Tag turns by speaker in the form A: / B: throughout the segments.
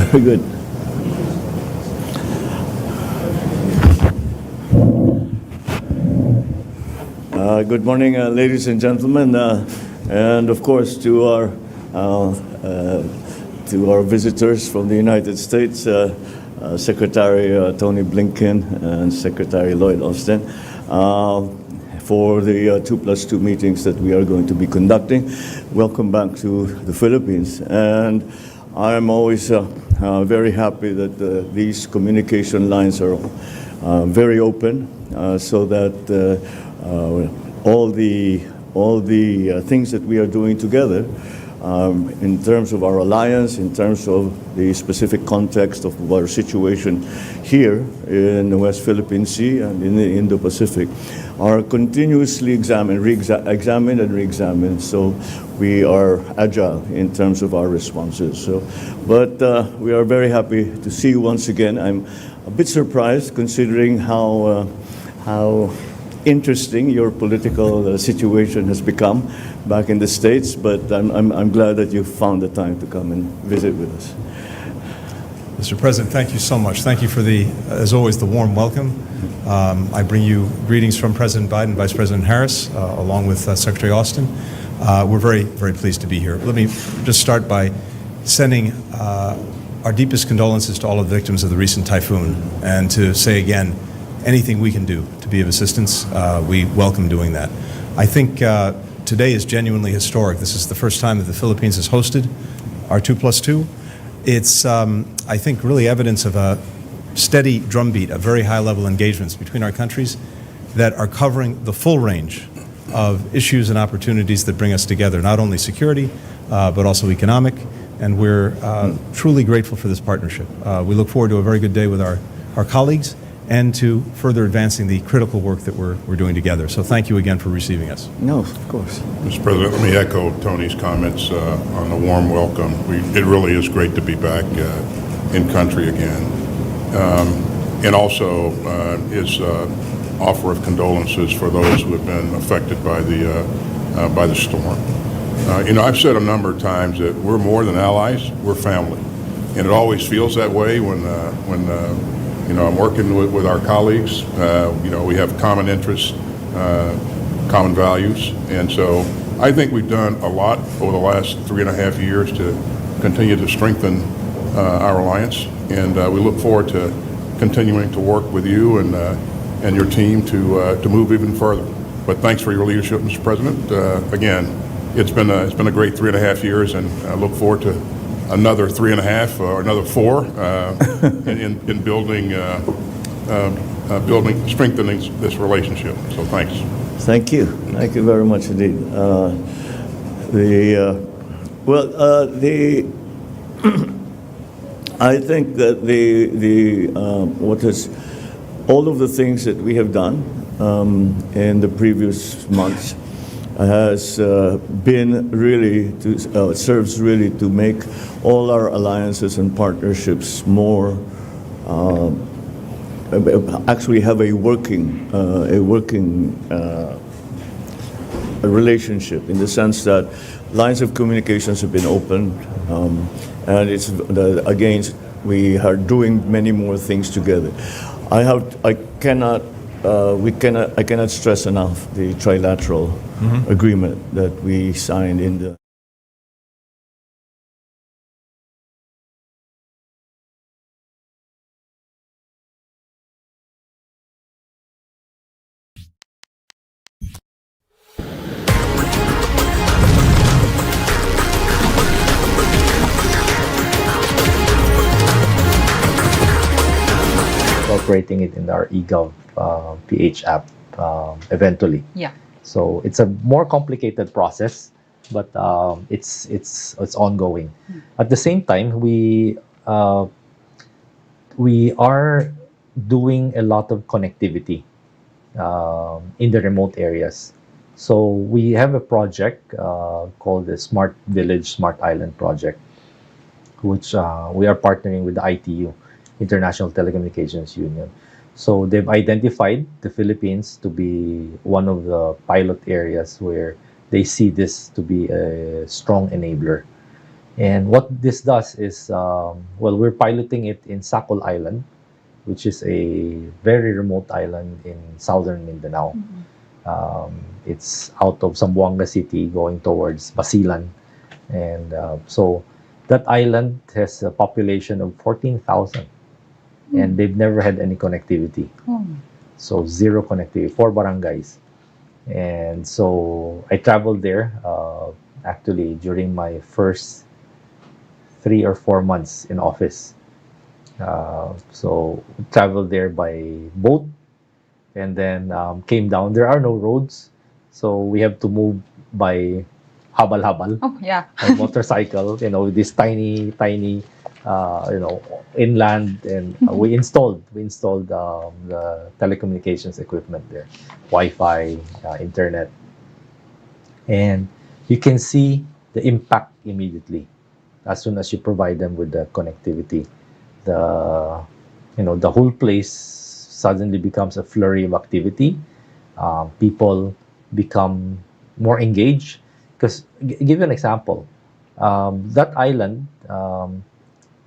A: Very good. Good morning, ladies and gentlemen, and of course to our visitors from the United States, Secretary Antony Blinken and Secretary Lloyd for the 2+2 meetings that we are going to be conducting. Welcome back to the Philippines. And I'm always very happy that these communication lines are very open so that all the things that we are doing together in terms of our alliance, in terms of the specific context of our situation here in the West Philippine Sea and in the Indo-Pacific, are continuously examined and re-examined, so we are agile in terms of our responses. But we are very happy to see you once again. I'm a bit surprised considering how interesting your political situation has become back in the States, but I'm glad that you found the time to come and visit with us.
B: Mr. President, thank you so much. Thank you for as always, the warm welcome. I bring you greetings from President Biden, Vice President Harris, along with Secretary Austin. We're very, very pleased to be here. Let me just start by sending our deepest condolences to all of the victims of the recent typhoon, and to say again, anything we can do to be of assistance, we welcome doing that. I think today is genuinely historic. This is the first time that the Philippines has hosted our 2+2. It's, I think, really evidence of a steady drumbeat of very high-level engagements between our countries that are covering the full range of issues and opportunities that bring us together, not only security, but also economic, and we're truly grateful for this partnership. We look forward to a very good day with our colleagues, and to further advancing the critical work that we're doing together. So thank you again for receiving us.
A: No, of course.
C: Mr. President, let me echo Tony's comments on the warm welcome. It really is great to be back in country again. And also his offer of condolences for those who have been affected by the storm. I've said a number of times that we're more than allies, we're family. And it always feels that way when I'm working with our colleagues. We have common interests, common values, and so I think we've done a lot over the last 3.5 years to continue to strengthen our alliance, and we look forward to continuing to work with you and your team to move even further. But thanks for your leadership, Mr. President. Again, it's been a great 3.5 years, and I look forward to another 3.5 or another 4 in strengthening this relationship. So thanks.
A: Thank you very much indeed. I think that all of the things that we have done in the previous months has been really serves really to make all our alliances and partnerships more actually have a working relationship, in the sense that lines of communications have been opened, and we are doing many more things together. I cannot stress enough the trilateral agreement that we signed in the
D: incorporating it in our eGov PH app eventually.
E: Yeah.
D: So it's a more complicated process, but it's ongoing. At the same time, we are doing a lot of connectivity in the remote areas. So we have a project called the Smart Village, Smart Island project, which we are partnering with the ITU, International Telecommunications Union. So they've identified the Philippines to be one of the pilot areas where they see this to be a strong enabler. And what this does is, well, we're piloting it in Sakol Island, which is a very remote island in southern Mindanao. It's out of Zamboanga City going towards Basilan. And so that island has a population of 14,000, and they've never had any connectivity. So zero connectivity, 4 barangays. And so I traveled there actually during my first 3 or 4 months in office. So traveled there by boat, and then came down. There are no roads, so we have to move by habal-habal,
E: Oh, yeah.
D: by motorcycle. This tiny, inland, and we installed the telecommunications equipment there, Wi-Fi, internet, and you can see the impact immediately as soon as you provide them with the connectivity. The whole place suddenly becomes a flurry of activity. People become more engaged. Because, give you an example, that island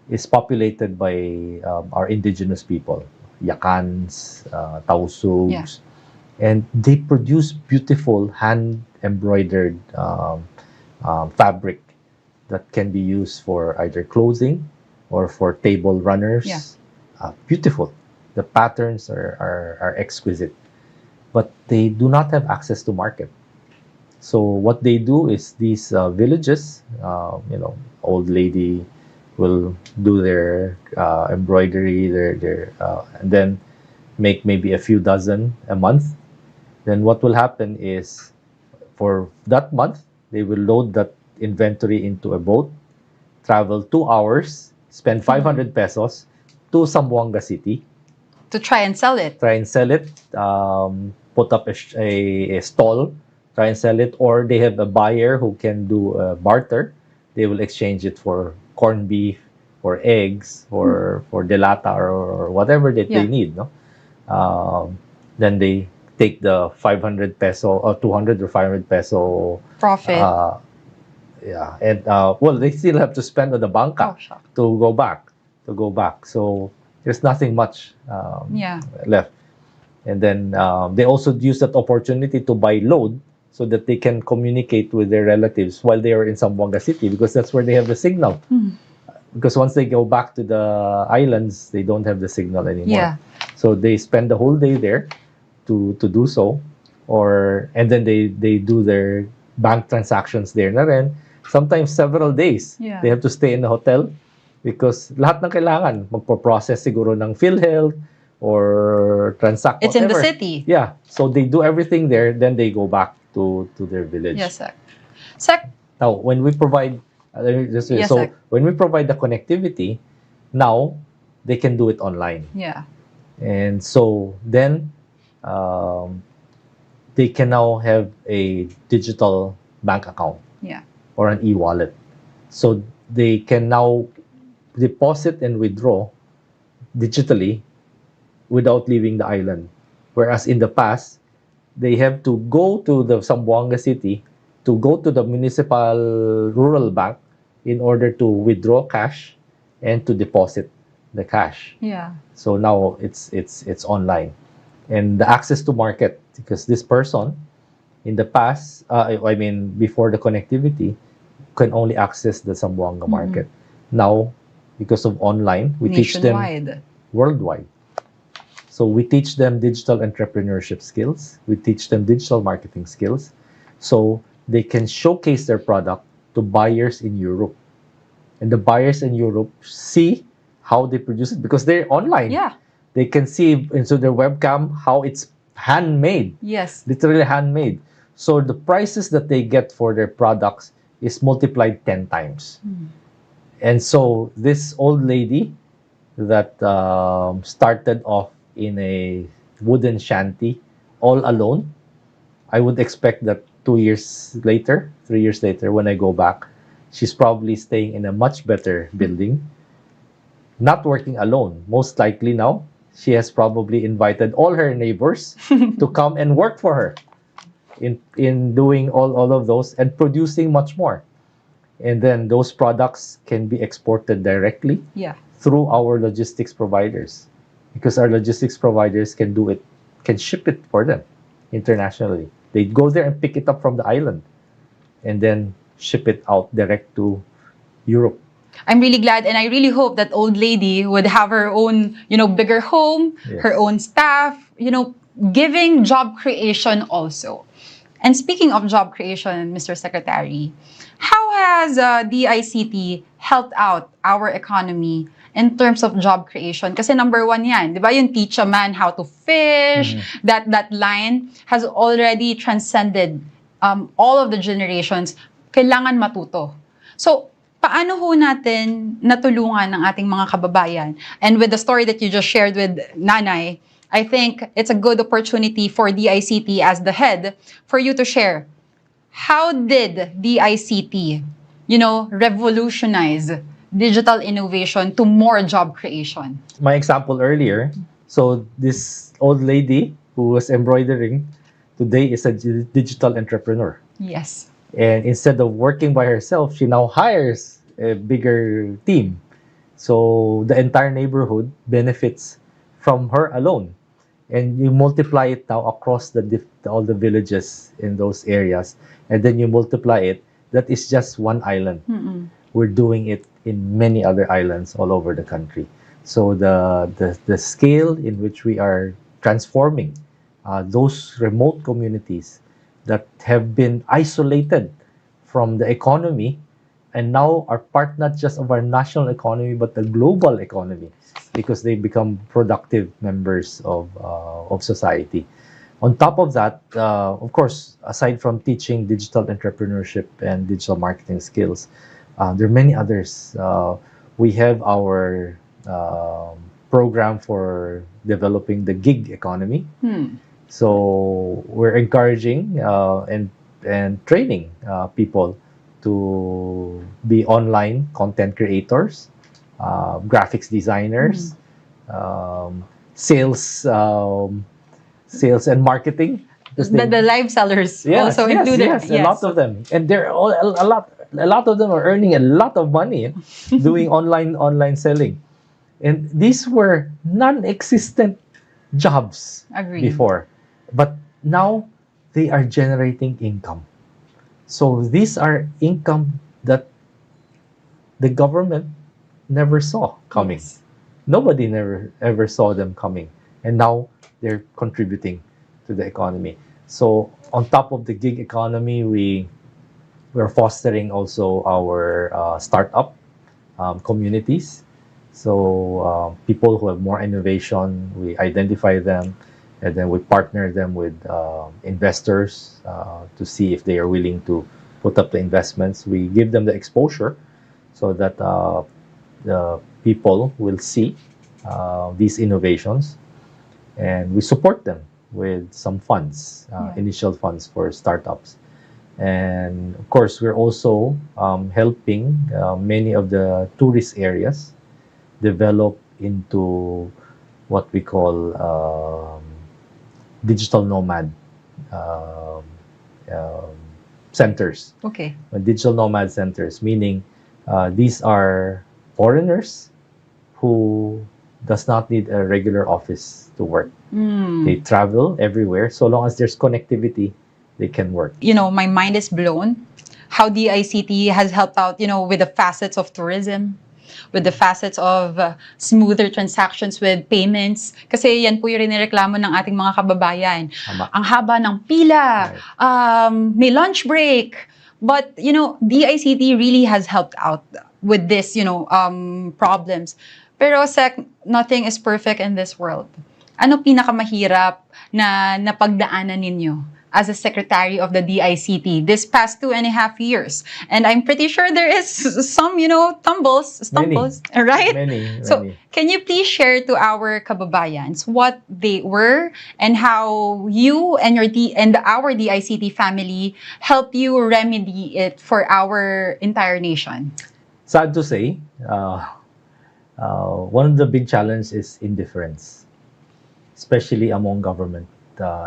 D: is populated by our indigenous people, Yakans, Tausugs, and they produce beautiful hand embroidered fabric that can be used for either clothing or for table runners.
E: Yeah.
D: Beautiful. The patterns are exquisite, but they do not have access to market. So what they do is these villages, old lady will do their embroidery, and then make maybe a few dozen a month. Then what will happen is, for that month, they will load that inventory into a boat, travel 2 hours, spend 500 pesos to Zamboanga City,
E: To try and sell it.
D: try and sell it, put up a stall, try and sell it, or they have a buyer who can do a barter. They will exchange it for corned beef, for eggs, for delata, or whatever that they
E: Yeah.
D: need. No, then they take the 500 peso or 200 or 500 peso.
E: Profit.
D: Yeah, and well, they still have to spend on the banca
E: Oh, shock.
D: to go back. So there's nothing much
E: Yeah.
D: left. And then they also use that opportunity to buy load so that they can communicate with their relatives while they are in Zamboanga City, because that's where they have the signal. Because once they go back to the islands, they don't have the signal anymore.
E: Yeah.
D: So they spend the whole day there to do so, and then they do their bank transactions there na rin. Sometimes several days.
E: Yeah.
D: They have to stay in the hotel because lahat ng kailangan, magpo-process siguro ng PhilHealth or transact
E: It's in the
D: whatever.
E: city.
D: Yeah. So they do everything there, then they go back to their village.
E: Yes, sir. Sec,
D: Now, when we provide,
E: Yes,
D: so
E: sir.
D: when we provide the connectivity, now they can do it online.
E: yeah.
D: And so then they can now have a digital bank account
E: Yeah.
D: or an e-wallet. So they can now deposit and withdraw digitally without leaving the island. Whereas in the past, they have to go to the Zamboanga City to go to the municipal rural bank in order to withdraw cash and to deposit the cash.
E: Yeah.
D: So now it's online, and the access to market, because this person in the past, I mean before the connectivity, can only access the Zamboanga market. Now, because of online, we teach them
E: Nationwide.
D: worldwide. So we teach them digital entrepreneurship skills. We teach them digital marketing skills, so they can showcase their product to buyers in Europe, and the buyers in Europe see how they produce it because they're online.
E: Yeah.
D: They can see into their webcam how it's handmade,
E: Yes.
D: literally handmade. So the prices that they get for their products is multiplied 10 times. And so this old lady that started off in a wooden shanty all alone, I would expect that 3 years later, when I go back, she's probably staying in a much better building, not working alone. Most likely now, she has probably invited all her neighbors to come and work for her in doing all of those and producing much more. and then those products can be exported directly
E: Yeah.
D: through our logistics providers, because our logistics providers can do it, can ship it for them internationally. They go there and pick it up from the island and then ship it out direct to Europe.
E: I'm really glad, and I really hope that old lady would have her own, bigger home,
D: Yes.
E: her own staff, giving job creation also. And speaking of job creation, Mr. Secretary, how has DICT helped out our economy in terms of job creation? Kasi number one yan, di ba? Yung teach a man how to fish, that line has already transcended all of the generations. Kailangan matuto. So, paano ho natin natulungan ng ating mga kababayan? And with the story that you just shared with Nanay, I think it's a good opportunity for DICT as the head for you to share. How did DICT, revolutionize digital innovation to more job creation?
D: My example earlier, so this old lady who was embroidering today is a digital entrepreneur.
E: Yes.
D: And instead of working by herself, she now hires a bigger team. So the entire neighborhood benefits from her alone. And you multiply it now across all the villages in those areas. And then you multiply it. That is just one island. We're doing it in many other islands all over the country. So the scale in which we are transforming those remote communities that have been isolated from the economy and now are part not just of our national economy but the global economy, because they become productive members of society. On top of that, of course, aside from teaching digital entrepreneurship and digital marketing skills, there are many others. We have our program for developing the gig economy. So we're encouraging and training people to be online content creators, graphics designers, sales and marketing.
E: The live sellers also included.
D: Yes, a lot of them, and they're all a lot of them are earning a lot of money doing online selling, and these were non-existent jobs
E: Agreed.
D: before, but now they are generating income. So these are income that the government never saw coming.
E: Yes.
D: Nobody never ever saw them coming, and now they're contributing to the economy. So on top of the gig economy, we're fostering also our startup communities. So people who have more innovation, we identify them, and then we partner them with investors to see if they are willing to put up the investments. We give them the exposure so that the people will see these innovations, and we support them with some funds, initial funds for startups. And of course, we're also helping many of the tourist areas develop into what we call digital nomad centers.
E: Okay.
D: Digital nomad centers, meaning these are foreigners who does not need a regular office to work. They travel everywhere. So long as there's connectivity, they can work.
E: My mind is blown how DICT has helped out, with the facets of tourism, with the facets of smoother transactions with payments. Kasi yan po yung inireklamo ng ating mga kababayan.
D: Tama.
E: Ang haba ng pila, may lunch break. But, DICT really has helped out with this, problems. Pero, Sec, nothing is perfect in this world. Ano pinakamahirap na napagdaanan ninyo as a secretary of the DICT this past 2.5 years? And I'm pretty sure there is some, stumbles, right?
D: Many.
E: So, can you please share to our kababayans what they were and how you and our DICT family helped you remedy it for our entire nation?
D: Sad to say, one of the big challenges is indifference, especially among government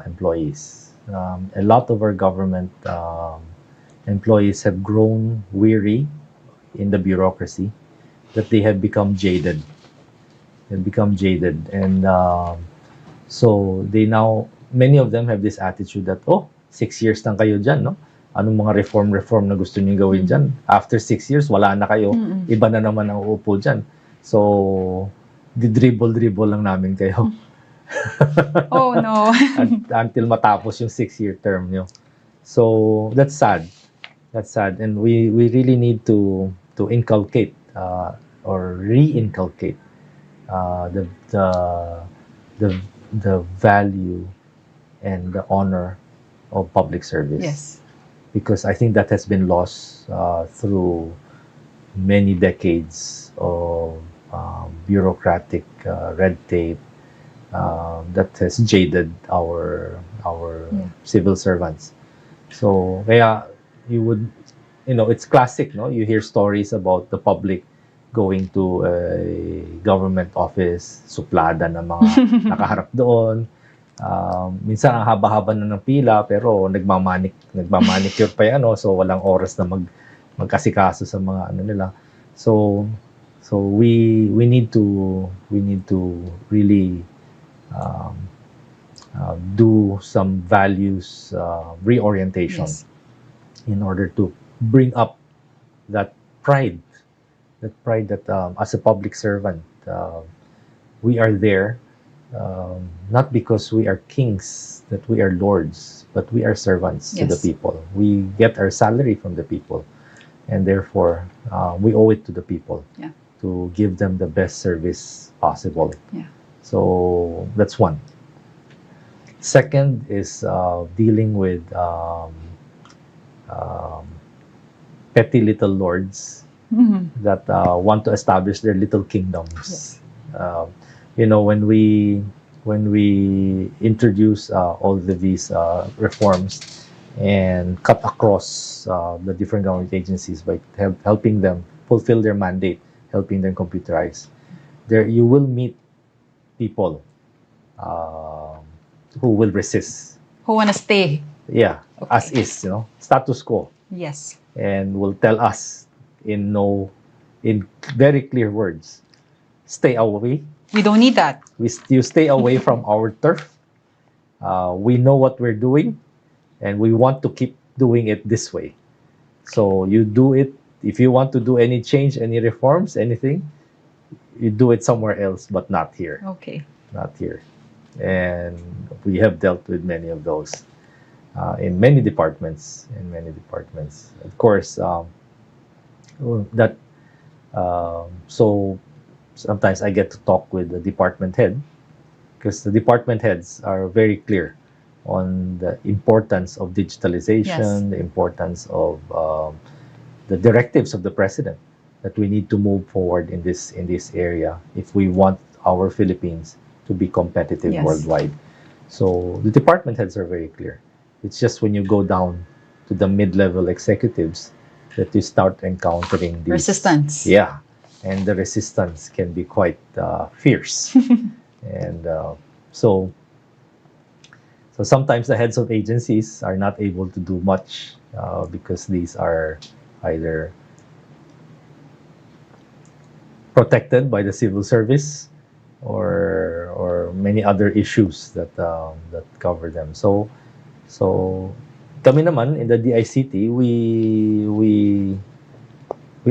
D: employees. A lot of our government employees have grown weary in the bureaucracy that they have become jaded. They've become jaded, and so they now, many of them have this attitude that, oh, 6 years lang kayo dyan, no? Anong mga reform na gusto niyo gawin dyan? After 6 years, wala na kayo. Iba na naman ang uupo dyan. So, di-dribble lang namin kayo.
E: Oh, no.
D: Until matapos yung 6-year term nyo. So, that's sad. That's sad. And we really need to inculcate or re-inculcate the value and the honor of public service.
E: Yes.
D: Because I think that has been lost through many decades of bureaucratic red tape that has jaded our civil servants. So, kaya you would, it's classic, no? You hear stories about the public going to a government office, suplada na mga nakaharap doon. Minsan ang haba-haba na ng pila, pero nagmamanicure pa yan, so walang oras na magkasikaso sa mga nila. So we need to really do some values reorientation.
E: Yes.
D: In order to bring up that pride that as a public servant, we are there not because we are kings, that we are lords, but we are servants to the
E: Yes.
D: people. We get our salary from the people, and therefore we owe it to the people to give them the best service possible.
E: Yeah.
D: So that's one. Second is dealing with petty little lords that want to establish their little kingdoms. When we introduce all of these reforms and cut across the different government agencies by helping them fulfill their mandate, helping them computerize, there you will meet people who will resist.
E: Who wanna stay?
D: Yeah,
E: Okay.
D: as is, status quo,
E: Yes.
D: and will tell us in very clear words, stay away.
E: We don't need that.
D: You stay away from our turf. We know what we're doing, and we want to keep doing it this way. So you do it. If you want to do any change, any reforms, anything, you do it somewhere else, but not here.
E: Okay.
D: Not here. And we have dealt with many of those in many departments. Of course, so sometimes I get to talk with the department head, because the department heads are very clear on the importance of digitalization,
E: Yes.
D: the importance of the directives of the president, that we need to move forward in this area if we want our Philippines to be competitive
E: Yes.
D: worldwide. So the department heads are very clear. It's just when you go down to the mid-level executives that you start encountering these
E: Resistance.
D: Yeah, and the resistance can be quite fierce. And so sometimes the heads of agencies are not able to do much because these are either protected by the civil service or many other issues that cover them. So kami naman in the DICT, we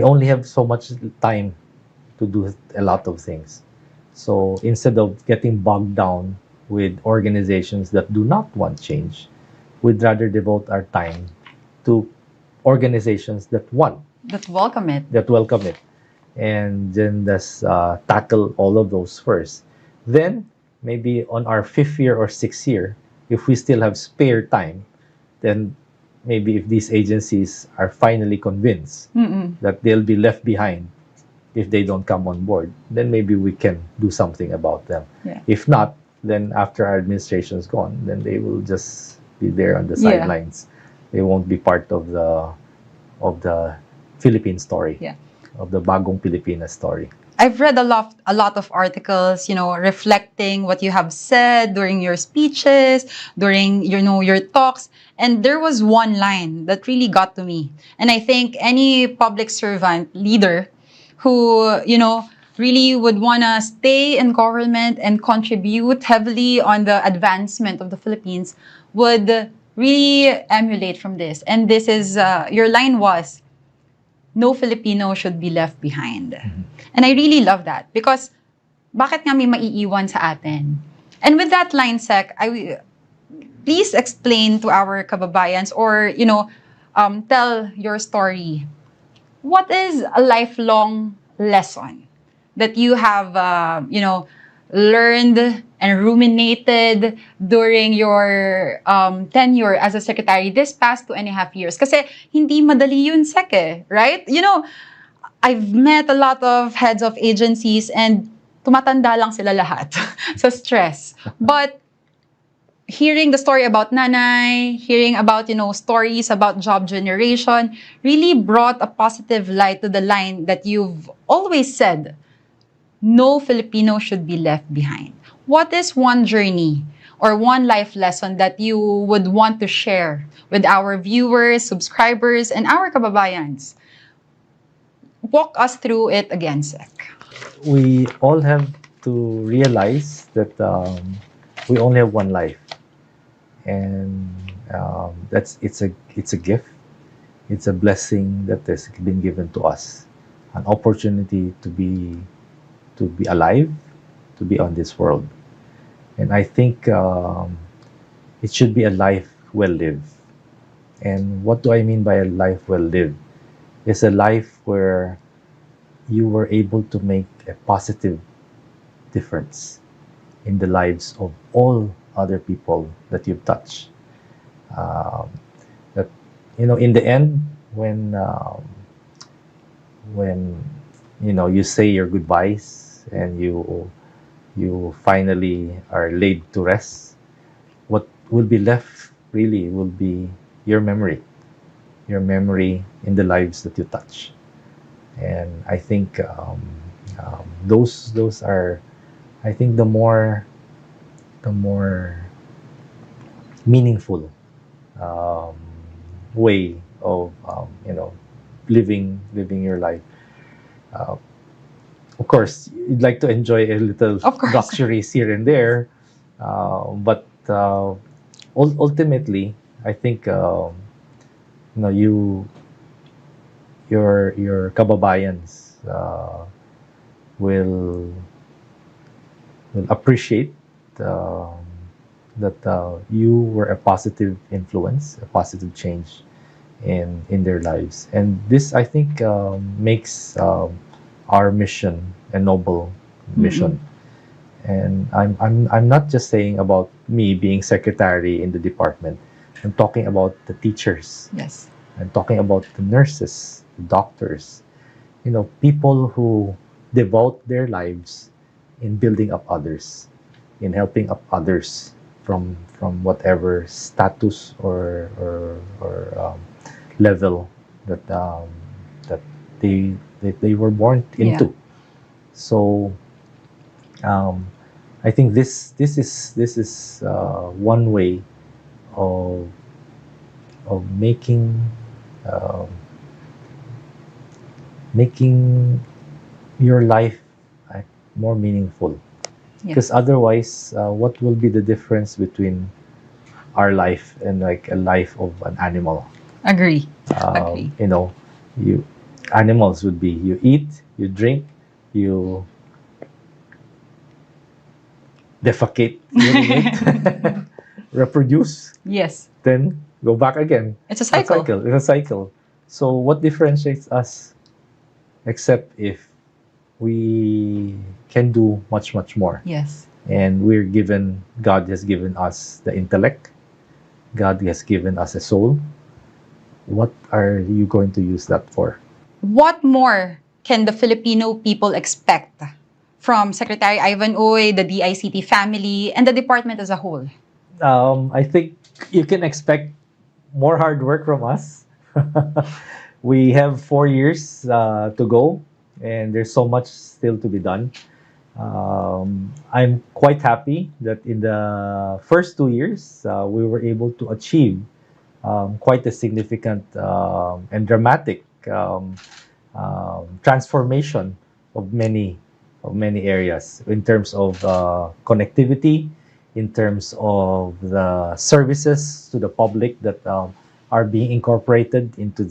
D: only have so much time to do a lot of things. So instead of getting bogged down with organizations that do not want change, we'd rather devote our time to organizations that want,
E: That welcome it.
D: and then let's tackle all of those first. Then maybe on our 5th year or 6th year, if we still have spare time, then maybe if these agencies are finally convinced that they'll be left behind if they don't come on board, then maybe we can do something about them.
E: Yeah.
D: If not, then after our administration is gone, then they will just be there on the
E: Yeah.
D: sidelines. They won't be part of the Philippine story,
E: Yeah.
D: of the Bagong Pilipinas story.
E: I've read a lot of articles, reflecting what you have said during your speeches, during your talks, and there was one line that really got to me. And I think any public servant leader who, really would want to stay in government and contribute heavily on the advancement of the Philippines would really emulate from this. And this is, your line was, no Filipino should be left behind. And I really love that because bakit nga may maiiwan sa atin? And with that line, Sec, please explain to our kababayans or, tell your story. What is a lifelong lesson that you have, learned and ruminated during your tenure as a secretary this past 2.5 years? Kasi hindi madali yun, Sec, right? I've met a lot of heads of agencies and tumatanda lang sila lahat sa stress. But hearing the story about Nanay, hearing about, stories about job generation, really brought a positive light to the line that you've always said, no Filipino should be left behind. What is one journey or one life lesson that you would want to share with our viewers, subscribers, and our kababayans? Walk us through it again, Sec.
D: We all have to realize that we only have one life, and it's a gift. It's a blessing that has been given to us, an opportunity to be alive, to be on this world. And I think it should be a life well lived. And what do I mean by a life well lived? It's a life where you were able to make a positive difference in the lives of all other people that you've touched. That in the end, when you say your goodbyes and you finally are laid to rest, what will be left really will be your memory in the lives that you touch. And I think those are, I think, the more meaningful way of living your life. Of course, you'd like to enjoy a little
E: Of course.
D: luxuries here and there, but ultimately, I think your kababayans will appreciate that you were a positive influence, a positive change in their lives. And this, I think, makes our mission a noble mission. And I'm not just saying about me being secretary in the department. I'm talking about the teachers.
E: Yes.
D: I'm talking about the nurses, the doctors, people who devote their lives in building up others, in helping up others from whatever status or level that they were born into.
E: Yeah.
D: So I think this is one way of making your life more meaningful.
E: Yeah.
D: Because otherwise, what will be the difference between our life and like a life of an animal?
E: Agree. Agree.
D: Animals would be you eat, you drink, you defecate, urinate, reproduce,
E: Yes.
D: then go back again.
E: It's a cycle.
D: It's a cycle. So what differentiates us, except if we can do much more?
E: Yes.
D: And God has given us the intellect. God has given us a soul. What are you going to use that for?
E: What more can the Filipino people expect from Secretary Ivan Oy, the DICT family, and the department as a whole?
D: I think you can expect more hard work from us. We have 4 years to go and there's so much still to be done. I'm quite happy that in the first 2 years, we were able to achieve quite a significant and dramatic transformation of many areas in terms of connectivity, in terms of the services to the public that are being incorporated into